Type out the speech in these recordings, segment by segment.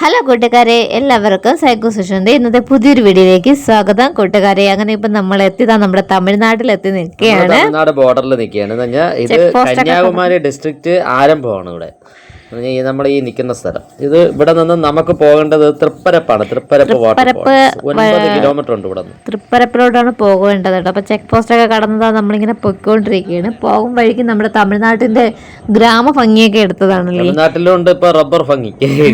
Hello കൂട്ടുകാരെ, എല്ലാവർക്കും psycho സെഷന്റെ ഇന്നത്തെ പുതിയൊരു വീഡിയോയിലേക്ക് സ്വാഗതം. കൂട്ടുകാരെ, അങ്ങനെ ഇപ്പൊ നമ്മൾ എത്തിയതാ നമ്മുടെ തമിഴ്നാട്ടിലെത്തി നിൽക്കുകയാണ്. തമിഴ്നാട് ബോർഡറിൽ നിൽക്കുകയാണ്. ഇത് കന്യാകുമാരി ഡിസ്ട്രിക്റ്റ് ആരംഭമാണ്. ഇവിടെ നമ്മൾ ഈ നിൽക്കുന്ന സ്ഥലം, ഇത് ഇവിടെ നിന്ന് നമുക്ക് പോകേണ്ടത് തൃപ്പരപ്പാണ്. തൃപ്പരപ്പ് വാട്ടർഫോൾസ് 9 കിലോമീറ്റർ ഉണ്ട് ഇവിടെ നിന്ന്. തൃപ്പരപ്പിലോട്ടാണ് പോകേണ്ടത് കേട്ടോ. അപ്പൊ ചെക്ക് പോസ്റ്റ് ഒക്കെ കടന്നതാ നമ്മളിങ്ങനെ പൊയ്ക്കൊണ്ടിരിക്കുകയാണ്. പോകും വഴിക്ക് നമ്മുടെ തമിഴ്നാട്ടിന്റെ ഗ്രാമഭംഗിയൊക്കെ എടുത്തതാണല്ലേ. തമിഴ്നാട്ടിലുണ്ട് ഇപ്പൊ റബ്ബർ ഭംഗി,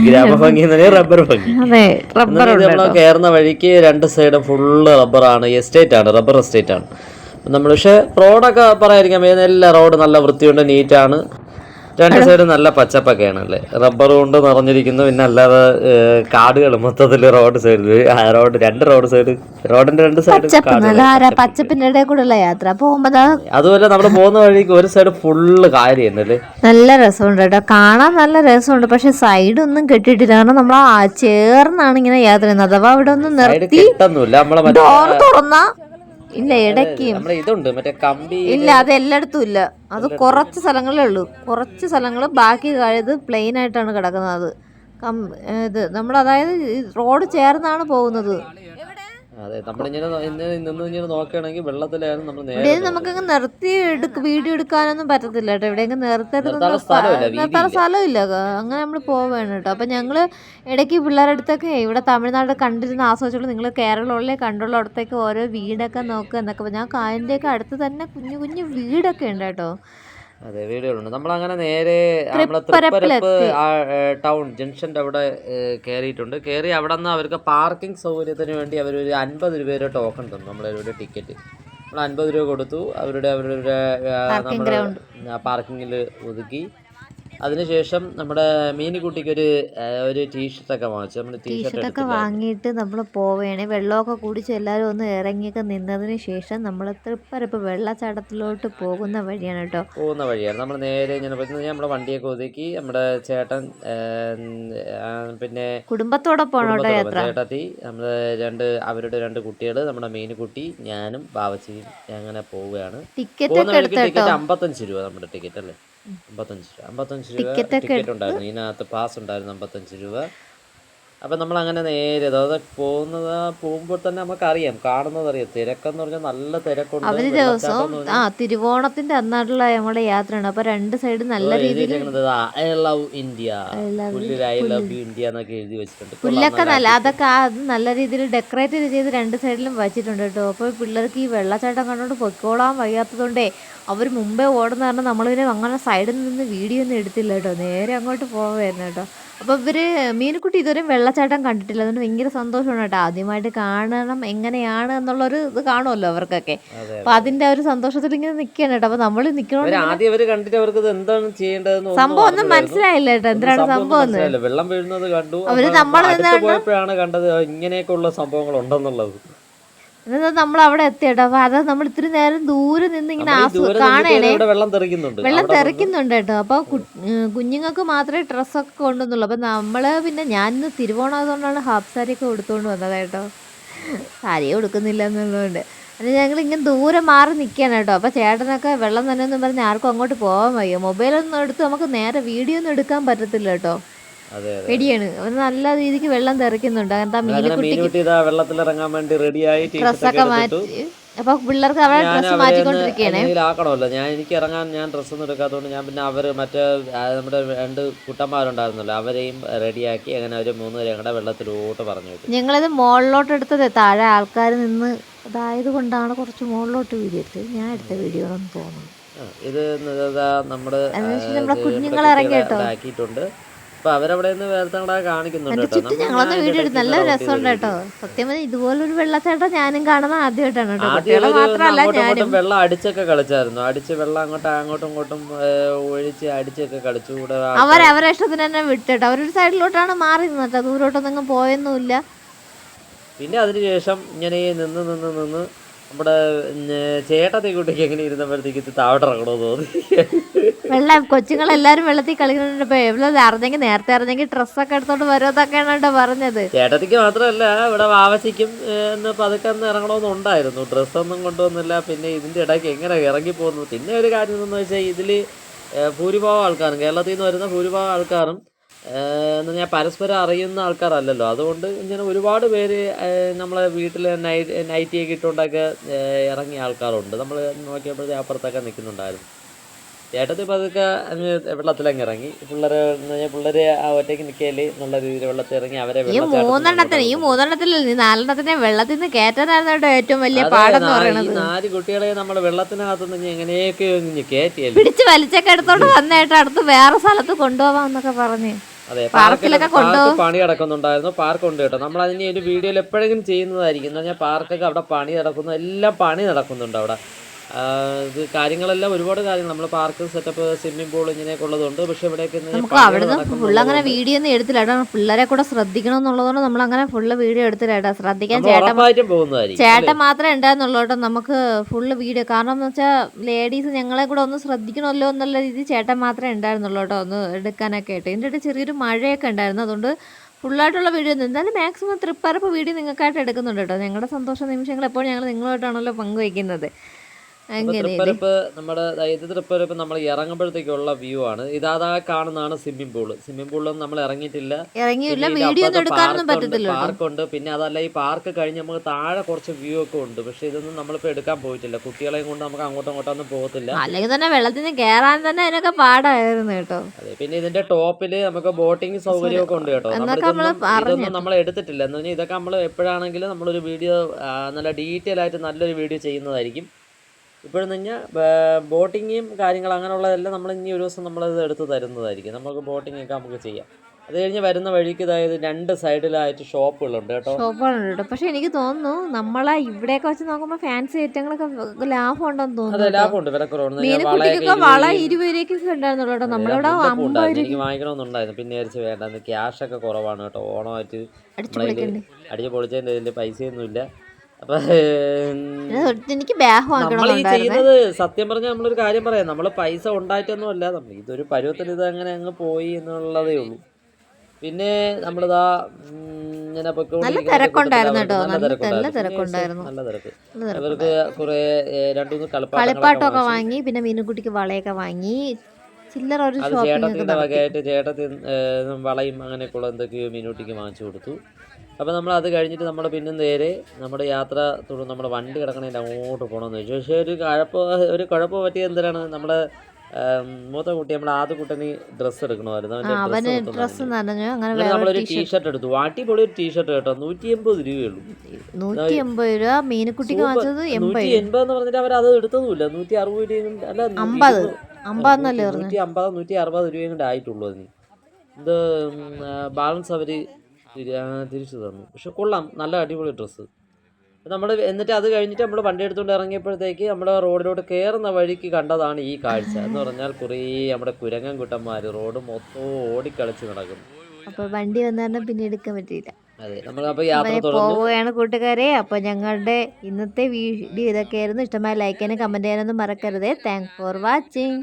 ഗ്രാമഭംഗി റബ്ബർ ഭംഗി. അതെ, റബ്ബർ നമ്മൾ കയറുന്ന വഴിക്ക് രണ്ട് സൈഡ് ഫുള്ള് റബ്ബറാണ്. എസ്റ്റേറ്റ് ആണ്, റബ്ബർ എസ്റ്റേറ്റ് ആണ് നമ്മൾ. പക്ഷെ റോഡൊക്കെ പറയാതിരിക്കാൻ എല്ലാ റോഡ് നല്ല വൃത്തിയുണ്ട്, നീറ്റാണ്. രണ്ട് സൈഡ് നല്ല പച്ചപ്പൊക്കെയാണ് അല്ലേ, റബ്ബർ കൊണ്ട് നിറഞ്ഞിരിക്കുന്നു. പിന്നെ അല്ലാതെ കാടുകൾ മൊത്തത്തിൽ റോഡ് സൈഡിൽ രണ്ട് റോഡ് സൈഡ്, റോഡിന്റെ രണ്ട് സൈഡ് പച്ചപ്പിന്റെ ഇടയിൽ കൂടെയുള്ള യാത്ര പോകുമ്പോ അതുപോലെ നമ്മൾ പോകുന്ന വഴിക്ക് ഒരു സൈഡ് ഫുള്ള് കാര്യല്ലേ, നല്ല രസമുണ്ട് കേട്ടോ, കാണാൻ നല്ല രസമുണ്ട്. പക്ഷെ സൈഡ് ഒന്നും കെട്ടിയിട്ടില്ല, കാരണം നമ്മൾ ചേർന്നാണ് ഇങ്ങനെ യാത്ര ചെയ്യുന്നത്. അഥവാ ഇവിടെ ഒന്നും നിർത്തി ഡോർ തുറന്നാ ഇല്ല, ഇടയ്ക്ക് ഇല്ല, അത് എല്ലായിടത്തും ഇല്ല. അത് കുറച്ച് സ്ഥലങ്ങളേ ഉള്ളൂ. കുറച്ച് സ്ഥലങ്ങൾ, ബാക്കി ഇത് പ്ലെയിൻ ആയിട്ടാണ് കിടക്കുന്നത്. ഇത് നമ്മൾ അതായത് റോഡ് ചേർന്നാണ് പോകുന്നത്. നോക്കുകയാണെങ്കിൽ വെള്ളത്തിലാണ് നമ്മൾ നമുക്കങ്ങ് നിർത്തി വീഡിയോ എടുക്കാനൊന്നും പറ്റത്തില്ല കേട്ടോ. എവിടെയെങ്കിലും നിർത്താൻ സ്ഥലമില്ല, അങ്ങനെ നമ്മൾ പോവുകയാണ് കേട്ടോ. അപ്പം ഞങ്ങൾ ഇടയ്ക്ക് പിള്ളേരുടെ അടുത്തൊക്കെ ഇവിടെ തമിഴ്നാട് കണ്ടിരുന്ന ആസ്വദിച്ചുള്ളൂ. നിങ്ങൾ കേരളമുള്ളേ കണ്ടുള്ള അടുത്തേക്ക് ഓരോ വീടൊക്കെ നോക്കുക എന്നൊക്കെ. ഞാൻ കായലിൻ്റെയൊക്കെ അടുത്ത് തന്നെ കുഞ്ഞു കുഞ്ഞു വീടൊക്കെ ഉണ്ട് കേട്ടോ. അതെ, വീടുകളുണ്ട്. നമ്മളങ്ങനെ നേരെ നമ്മളെ തൃപ്പരപ്പ് ടൗൺ ജംഗ്ഷൻ്റെ അവിടെ കയറിയിട്ടുണ്ട്. കയറി അവിടെ നിന്ന് അവർക്ക് പാർക്കിംഗ് സൗകര്യത്തിന് വേണ്ടി അവരൊരു 50 രൂപയുടെ ടോക്കൺ തന്നു. നമ്മളൊരു ടിക്കറ്റ് നമ്മൾ 50 രൂപ കൊടുത്തു. അവരുടെ നമ്മുടെ പാർക്കിങ്ങിൽ ഒതുക്കി. അതിനുശേഷം നമ്മുടെ മീനിക്കുട്ടിക്ക് ഒരു ടീഷർട്ടൊക്കെ വാങ്ങിച്ചു. നമ്മൾ ടീഷർട്ടൊക്കെ വാങ്ങിയിട്ട് നമ്മൾ പോവുകയാണ്. വെള്ളമൊക്കെ കുടിച്ച് എല്ലാവരും ഒന്ന് ഇറങ്ങിയൊക്കെ നിന്നതിന് ശേഷം നമ്മൾ തൃപ്പരപ്പ് വെള്ളച്ചാട്ടത്തിലോട്ട് പോകുന്ന വഴിയാണ് കേട്ടോ. നമ്മൾ നേരെ ഇങ്ങനെ നമ്മുടെ വണ്ടിയൊക്കെ ഒതുക്കി നമ്മുടെ ചേട്ടൻ പിന്നെ കുടുംബത്തോടൊപ്പം ചേട്ടത്തി അവരുടെ 2 കുട്ടികൾ, നമ്മുടെ മീനുകുട്ടി, ഞാനും ബാവച്ചിയും അങ്ങനെ പോവുകയാണ്. ടിക്കറ്റ് 55 രൂപ നമ്മുടെ ടിക്കറ്റ് അല്ലേ, 55 രൂപ ടിക്കറ്റ് ഉണ്ടായിരുന്നു. ഇതിനകത്ത് പാസ് ഉണ്ടായിരുന്നു 55 രൂപ. അപ്പം നമ്മൾ അങ്ങനെ നേരെ അതായത് പോകുമ്പോൾ തന്നെ നമുക്കറിയാം, കാണുന്നതറിയാം, തിരക്കെന്ന് പറഞ്ഞാൽ നല്ല തിരക്കുണ്ട്. അവര് ദിവസവും തിരുവോണത്തിന്റെ അന്നാട്ടുള്ള നമ്മുടെ യാത്രയാണ്. അപ്പൊ രണ്ട് സൈഡ് നല്ല രീതിയിൽ I love India, I love India എന്നൊക്കെ എഴുതി വെച്ചിട്ടുണ്ട്. പുല്ലൊക്കെ അതൊക്കെ അത് നല്ല രീതിയിൽ ഡെക്കറേറ്റ് ചെയ്ത് രണ്ട് സൈഡിലും വെച്ചിട്ടുണ്ട് കേട്ടോ. അപ്പോൾ പിള്ളേർക്ക് ഈ വെള്ളച്ചാട്ടം കണ്ടുകൊണ്ട് പൊയ്ക്കോളാൻ വയ്യാത്തതുകൊണ്ടേ അവർ മുമ്പേ ഓടുന്ന കാരണം നമ്മളിവരെ അങ്ങനെ സൈഡിൽ നിന്ന് വീഡിയോ ഒന്നും എടുത്തില്ല കേട്ടോ. നേരെ അങ്ങോട്ട് പോവായിരുന്നു കേട്ടോ. അപ്പോൾ ഇവര് മീനുക്കുട്ടി ഇതുവരെയും വെള്ളച്ചാട്ടം കണ്ടിട്ടില്ല. അതുകൊണ്ട് ഭയങ്കര സന്തോഷമാണ് കേട്ടോ. ആദ്യമായിട്ട് കാണണം എങ്ങനെയാണ് എന്നുള്ളൊരു ഇത് കാണുമല്ലോ അവർക്കൊക്കെ. അപ്പോൾ അതിന്റെ ഒരു സന്തോഷത്തിൽ ഇങ്ങനെ നിൽക്കുകയാണ് കേട്ടോ. അപ്പോൾ നമ്മൾ സംഭവം ഒന്നും മനസ്സിലായില്ല കേട്ടോ, എന്തിനാണ് സംഭവം. വെള്ളം വീഴുന്നത് കണ്ടു. അവര് നമ്മളപ്പോഴാണ് കണ്ടത് ഇങ്ങനെയൊക്കെയുള്ള സംഭവങ്ങൾ ഉണ്ടെന്നുള്ളത്. എന്നിട്ട് നമ്മൾ അവിടെ എത്തിയിട്ടോ. അപ്പൊ അത് നമ്മൾ ഇത്തിരി നേരം ദൂരെ നിന്ന് ഇങ്ങനെ കാണണേ, വെള്ളം തെറിക്കുന്നുണ്ട് കേട്ടോ. അപ്പൊ കുഞ്ഞുങ്ങൾക്ക് മാത്രമേ ഡ്രസ്സൊക്കെ കൊണ്ടുവന്നുള്ളൂ. അപ്പൊ നമ്മള് പിന്നെ ഞാൻ ഇന്ന് തിരുവോണം ആയതുകൊണ്ടാണ് ഹാഫ് സാരിയൊക്കെ എടുത്തുകൊണ്ട് വന്നത് കേട്ടോ. സാരിയെ കൊടുക്കുന്നില്ല എന്നുള്ളതുകൊണ്ട് അത് ഞങ്ങൾ ഇങ്ങനെ ദൂരെ മാറി നിൽക്കുകയാണ് കേട്ടോ. അപ്പോൾ ചേട്ടനൊക്കെ വെള്ളം തന്നെ ഒന്നും പറഞ്ഞ് ആർക്കും അങ്ങോട്ട് പോകാൻ വയ്യ. മൊബൈലൊന്നും എടുത്ത് നമുക്ക് നേരെ വീഡിയോ ഒന്നും എടുക്കാൻ പറ്റത്തില്ല കേട്ടോ. പേടിയാണ്. അവര് നല്ല രീതിക്ക് വെള്ളം തെറിക്കുന്നുണ്ട്. വെള്ളത്തിലിറങ്ങാൻ വേണ്ടി റെഡിയായി ഡ്രസ്സൊക്കെ മാറ്റി. അപ്പൊ പിള്ളേർക്ക് അവരെ ഡ്രസ്സ് മാറ്റിക്കൊണ്ടിരിക്കുകയാണ്. എനിക്ക് ഇറങ്ങാൻ ഞാൻ ഡ്രസ്സൊന്നും എടുക്കാത്തതുകൊണ്ട് ഞാൻ പിന്നെ അവര് മറ്റേ നമ്മുടെ 2 കുട്ടന്മാരുണ്ടായിരുന്നല്ലോ, അവരെയും റെഡിയാക്കി അങ്ങനെ അവര് 3 പേരും കൂടെ വെള്ളത്തിലോട്ട് പറഞ്ഞു വിട്ടു. ഞങ്ങളിത് മുകളിലോട്ട് എടുത്തത്, താഴെ ആൾക്കാർ നിന്ന് അതായത് കൊണ്ടാണ് കുറച്ച് മുകളിലോട്ട് വീഡിയോ എടുത്തത്. ഞാൻ എടുത്ത വീഡിയോ ആണെന്ന് തോന്നുന്നു. ഇത് നമ്മുടെ കുഞ്ഞുങ്ങൾ ഇറങ്ങി കേട്ടോ. അവരവിടെ കാണിക്കുന്നുണ്ട്. ഞങ്ങളൊന്ന് വീഡിയോ എടുത്ത് നല്ല രസമുണ്ട് കേട്ടോ. സത്യം പറഞ്ഞാൽ ഇതുപോലൊരു വെള്ളച്ചാട്ടം ഞാനും കാണുന്ന ആദ്യമായിട്ടാണ് കേട്ടോ. മാത്രമല്ല ഞാനും വെള്ളം അടിച്ചൊക്കെ കളിച്ചായിരുന്നു. വെള്ളം അങ്ങോട്ടും ഇങ്ങോട്ടും ഒഴിച്ച് അടിച്ചൊക്കെ കളിച്ചു. അവരെ ഇഷ്ടത്തിന് തന്നെ വിട്ടിട്ടോ. അവരൊരു സൈഡിലോട്ടാണ് മാറി നിന്നിട്ടോ, ദൂരോട്ടൊന്നും പോയൊന്നുമില്ല. പിന്നെ അതിനുശേഷം ഇങ്ങനെ നിന്ന് നമ്മുടെ ചേട്ടത്തി കുട്ടിക്ക് എങ്ങനെ ഇരുന്നപ്പോഴത്തേക്ക് താഴോട്ട് ഇറങ്ങണമെന്ന് തോന്നി. വെള്ളം കൊച്ചുങ്ങളെല്ലാരും വെള്ളത്തിൽ കളിക്കുന്നുണ്ട്. അറിഞ്ഞെങ്കിൽ നേരത്തെ അറിഞ്ഞെങ്കിൽ ഡ്രസ്സൊക്കെ എടുത്തോണ്ട് വരുമെന്നൊക്കെയാണ് കേട്ടോ പറഞ്ഞത്. ചേട്ടത്തിക്ക് മാത്രമല്ല ഇവിടെ വാവച്ചിക്കും പതുക്കെ ഇറങ്ങണമെന്നുണ്ടായിരുന്നു. ഡ്രസ്സൊന്നും കൊണ്ടുവന്നില്ല. പിന്നെ ഇതിന്റെ ഇടയ്ക്ക് എങ്ങനെ ഇറങ്ങി പോകുന്നു. പിന്നെ ഒരു കാര്യം എന്ന് വെച്ചാൽ ഇതില് ഭൂരിഭാഗം ആൾക്കാരും കേരളത്തിൽ നിന്ന് വരുന്ന ഭൂരിഭാഗം ആൾക്കാരും എന്ന് പറഞ്ഞാൽ പരസ്പരം അറിയുന്ന ആൾക്കാരല്ലല്ലോ. അതുകൊണ്ട് ഇങ്ങനെ ഒരുപാട് പേര് നമ്മളെ വീട്ടിൽ നൈറ്റിയൊക്കെ ഇട്ടുകൊണ്ടൊക്കെ ഇറങ്ങിയ ആൾക്കാരുണ്ട്. നമ്മൾ നോക്കിയപ്പോഴത്തെ അപ്പുറത്തൊക്കെ നിൽക്കുന്നുണ്ടായിരുന്നു. ചേട്ടത്തി പതുക്കെ അങ്ങ് വെള്ളത്തിലങ്ങ് ഇറങ്ങി. പിള്ളേരെ ഒറ്റയ്ക്ക് നിൽക്കല് എന്നുള്ള രീതിയിൽ വെള്ളത്തിൽ ഇറങ്ങി അവരെ ഈ മൂന്നെണ്ണത്തിൽ 4 വെള്ളത്തിൽ നിന്ന് കയറ്റാനായിരുന്നു കേട്ടോ ഏറ്റവും വലിയ പാടെന്ന് പറയുന്നത്. 4 കുട്ടികളെ നമ്മൾ വെള്ളത്തിനകത്തുനിന്ന് എങ്ങനെയൊക്കെ കയറ്റിയല്ലേ പിടിച്ച് വലിച്ചൊക്കെ എടുത്തോണ്ട് വന്നേട്ടോ അടുത്ത് വേറെ സ്ഥലത്ത് കൊണ്ടുപോവാന്നൊക്കെ പറഞ്ഞ്. അതെ, പാർക്ക് പണി നടക്കുന്നുണ്ടായിരുന്നു. പാർക്ക് ഉണ്ട് കേട്ടോ. നമ്മൾ അതിന് ഒരു വീഡിയോയിൽ എപ്പോഴെങ്കിലും ചെയ്യുന്നതായിരിക്കും. എന്ന് പറഞ്ഞാൽ പാർക്കൊക്കെ അവിടെ പണി നടക്കുന്നു, എല്ലാം പണി നടക്കുന്നുണ്ട് അവിടെ. ഇത് കാര്യങ്ങളെല്ലാം ഒരുപാട് കാര്യങ്ങൾ നമ്മൾ പാർക്ക് സെറ്റപ്പ് സ്വിമ്മിംഗ് പൂൾ ഇങ്ങനെയൊക്കെ ഉള്ളതുണ്ട്. പക്ഷെ ഇവിടെയൊക്കെ നമുക്ക് അവിടുന്ന് ഫുള്ള് അങ്ങനെ വീഡിയോ ഒന്നും എടുത്തില്ല കേട്ടോ. പിള്ളേരെ കൂടെ ശ്രദ്ധിക്കണം എന്നുള്ളതുകൊണ്ട് നമ്മൾ അങ്ങനെ ഫുള്ള് വീഡിയോ എടുത്തില്ല കേട്ടോ. ശ്രദ്ധിക്കാൻ ചേട്ടൻ മാത്രമേ ഉണ്ടായിരുന്നുള്ളൂ കേട്ടോ. നമുക്ക് ഫുള്ള് വീഡിയോ കാരണം എന്ന് വെച്ചാൽ ലേഡീസ് ഞങ്ങളെ കൂടെ ഒന്ന് ശ്രദ്ധിക്കണമല്ലോ എന്നുള്ള രീതിയിൽ ചേട്ടൻ മാത്രമേ ഉണ്ടായിരുന്നുള്ളൂ കേട്ടോ ഒന്ന് എടുക്കാനൊക്കെ ആയിട്ട്. ഇതിൻ്റെ ഇടയിൽ ചെറിയൊരു മഴയൊക്കെ ഉണ്ടായിരുന്നു. അതുകൊണ്ട് ഫുള്ളായിട്ടുള്ള വീഡിയോ ഒന്നും എന്തായാലും മാക്സിമം തൃപ്പരപ്പ് വീഡിയോ നിങ്ങൾക്കായിട്ട് എടുക്കുന്നുണ്ട് കേട്ടോ. ഞങ്ങളുടെ സന്തോഷ നിമിഷങ്ങൾ എപ്പോഴും ഞങ്ങൾ നിങ്ങളുമായിട്ടാണല്ലോ പങ്കുവയ്ക്കുന്നത്. തൃപ്പരപ്പ് നമ്മൾ ഇറങ്ങുമ്പോഴത്തേക്കുള്ള വ്യൂ ആണ്. ഇതാ കാണുന്നതാണ് സ്വിമ്മിംഗ് പൂള്. സ്വിമ്മിംഗ് പൂളിലൊന്നും നമ്മൾ ഇറങ്ങിയിട്ടില്ല. പാർക്കുണ്ട്. പിന്നെ അതല്ല, ഈ പാർക്ക് കഴിഞ്ഞ് നമുക്ക് താഴെ കുറച്ച് വ്യൂ ഒക്കെ ഉണ്ട്. പക്ഷെ ഇതൊന്നും നമ്മളിപ്പോ എടുക്കാൻ പോയിട്ടില്ല. കുട്ടികളെയും കൊണ്ട് നമുക്ക് അങ്ങോട്ടും പോകത്തില്ല. അല്ലെങ്കിൽ തന്നെ വെള്ളത്തിൽ നിന്ന് കയറാൻ തന്നെ അതിനൊക്കെ പാടായിരുന്നു കേട്ടോ. അതെ, പിന്നെ ഇതിന്റെ ടോപ്പില് നമുക്ക് ബോട്ടിംഗ് സൗകര്യമൊക്കെ ഉണ്ട് കേട്ടോ. ഇതൊന്നും നമ്മൾ എടുത്തിട്ടില്ല. എന്ന് പറഞ്ഞാൽ ഇതൊക്കെ നമ്മൾ എപ്പോഴാണെങ്കിലും നമ്മളൊരു വീഡിയോ നല്ല ഡീറ്റെയിൽ ആയിട്ട് നല്ലൊരു വീഡിയോ ചെയ്യുന്നതായിരിക്കും. ഇപ്പോഴെന്ന് കഴിഞ്ഞാൽ ബോട്ടിങ്ങും കാര്യങ്ങൾ അങ്ങനെയുള്ളതെല്ലാം നമ്മൾ ഇനി ഒരു ദിവസം നമ്മളത് എടുത്ത് തരുന്നതായിരിക്കും. നമുക്ക് ബോട്ടിംഗ് ഒക്കെ നമുക്ക് ചെയ്യാം. അത് കഴിഞ്ഞ് വരുന്ന വഴിക്ക് അതായത് 2 സൈഡിലായിട്ട് ഷോപ്പുകളുണ്ട് കേട്ടോ. ഷോപ്പുകളുണ്ട്. പക്ഷെ എനിക്ക് തോന്നുന്നു നമ്മളെ ഇവിടെയൊക്കെ വെച്ച് നോക്കുമ്പോൾ ഫാൻസി ഐറ്റങ്ങളൊക്കെ ലാഭം ഉണ്ടെന്ന് തോന്നുന്നു. അതെ, ലാഭമുണ്ട്, വിലക്കുറവുണ്ട്. വള 20 രൂപയ്ക്കൊക്കെ ഉണ്ടായിരുന്നുള്ളൂ കേട്ടോ. നമ്മളിവിടെ 50 എനിക്ക് വാങ്ങിക്കണമെന്നുണ്ടായിരുന്നു. പിന്നെ വിചാരിച്ച് വേണ്ട, ക്യാഷ് ഒക്കെ കുറവാണ് കേട്ടോ. ഓണമായിട്ട് അടിച്ച് പൊളിച്ചതിൻ്റെ ഇതിൻ്റെ പൈസയൊന്നുമില്ല. അപ്പൊ എനിക്ക് നമ്മൾ ഈ ചെയ്യുന്നത് സത്യം പറഞ്ഞാൽ നമ്മളൊരു കാര്യം പറയാം, നമ്മൾ പൈസ ഉണ്ടായിട്ടൊന്നും അല്ല. നമ്മൾ ഇതൊരു പരുവത്തിൽ ഇത് അങ്ങനെ അങ്ങ് പോയി എന്നുള്ളതേ ഉള്ളൂ. പിന്നെ നമ്മളിതാ ഇങ്ങനെ നല്ല തിരക്കുണ്ടായിരുന്നു. നല്ല തിരക്ക്. അവർക്ക് കുറെ 2-3 കളിപ്പാട്ടമൊക്കെ വാങ്ങി. പിന്നെ മീനുകുട്ടിക്ക് വളയൊക്കെ വാങ്ങി. ചില്ലറ ഒരു ചേട്ടത്തിന്റെ വകയായിട്ട് ചേട്ടത്തി വളയും അങ്ങനെയൊക്കെയുള്ള എന്തൊക്കെയോ മീനുകുട്ടിക്ക് വാങ്ങിച്ചു കൊടുത്തു. അപ്പോൾ നമ്മൾ അത് കഴിഞ്ഞിട്ട് നമ്മൾ പിന്നെ നേരെ നമ്മുടെ യാത്ര തുടർന്ന് നമ്മുടെ വണ്ടി കിടക്കണേൻ്റെ അങ്ങോട്ട് പോകണമെന്ന് വെച്ചു. പക്ഷേ ഒരു കുഴപ്പം പറ്റിയത് എന്തിനാണ്, നമ്മുടെ മൂത്ത കുട്ടി നമ്മുടെ ആദ്യക്കുട്ടന് ഡ്രസ്സ് എടുക്കണമായിരുന്നു. നമ്മളൊരു ടീഷർട്ട് എടുത്തു. അടിപൊളി ഒരു ടീഷർട്ട് കേട്ടോ. 180 രൂപയുള്ളൂ. 180 രൂപ മീനുകുട്ടിക്ക് വാങ്ങിച്ചത് 180 എന്ന് പറഞ്ഞിട്ട് അവർ അത് എടുത്തതുമില്ല. 160 രൂപയും അല്ല, 150-160 രൂപയും കൂടെ ആയിട്ടുള്ളൂ. അതിന് ഇത് ബാലൻസ് അവർ തിരിച്ചു തന്നു. പക്ഷെ കൊള്ളാം, നല്ല അടിപൊളി ഡ്രസ്സ്. നമ്മൾ എന്നിട്ട് അത് കഴിഞ്ഞിട്ട് നമ്മൾ വണ്ടി എടുത്തുകൊണ്ട് ഇറങ്ങിയപ്പോഴത്തേക്ക് നമ്മുടെ റോഡിലോട്ട് കയറുന്ന വഴിക്ക് കണ്ടതാണ് ഈ കാഴ്ച. എന്ന് പറഞ്ഞാൽ കുറേ നമ്മുടെ കുരങ്ങൻ കുട്ടന്മാർ റോഡ് മൊത്തം ഓടിക്കളിച്ച് നടക്കുന്നു. അപ്പോൾ വണ്ടി വന്നാൽ പിന്നെ എടുക്കാൻ പറ്റിയില്ല. അതെ, നമ്മൾ അപ്പോൾ യാത്ര പോവുകയാണ് കൂട്ടുകാരെ. അപ്പോൾ ഞങ്ങളുടെ ഇന്നത്തെ വീഡിയോ ഇതൊക്കെയായിരുന്നു. ഇഷ്ടമായ ലൈക്ക് ചെയ്യാനും കമൻറ്റ് ചെയ്യാനൊന്നും മറക്കരുത്. Thanks for watching.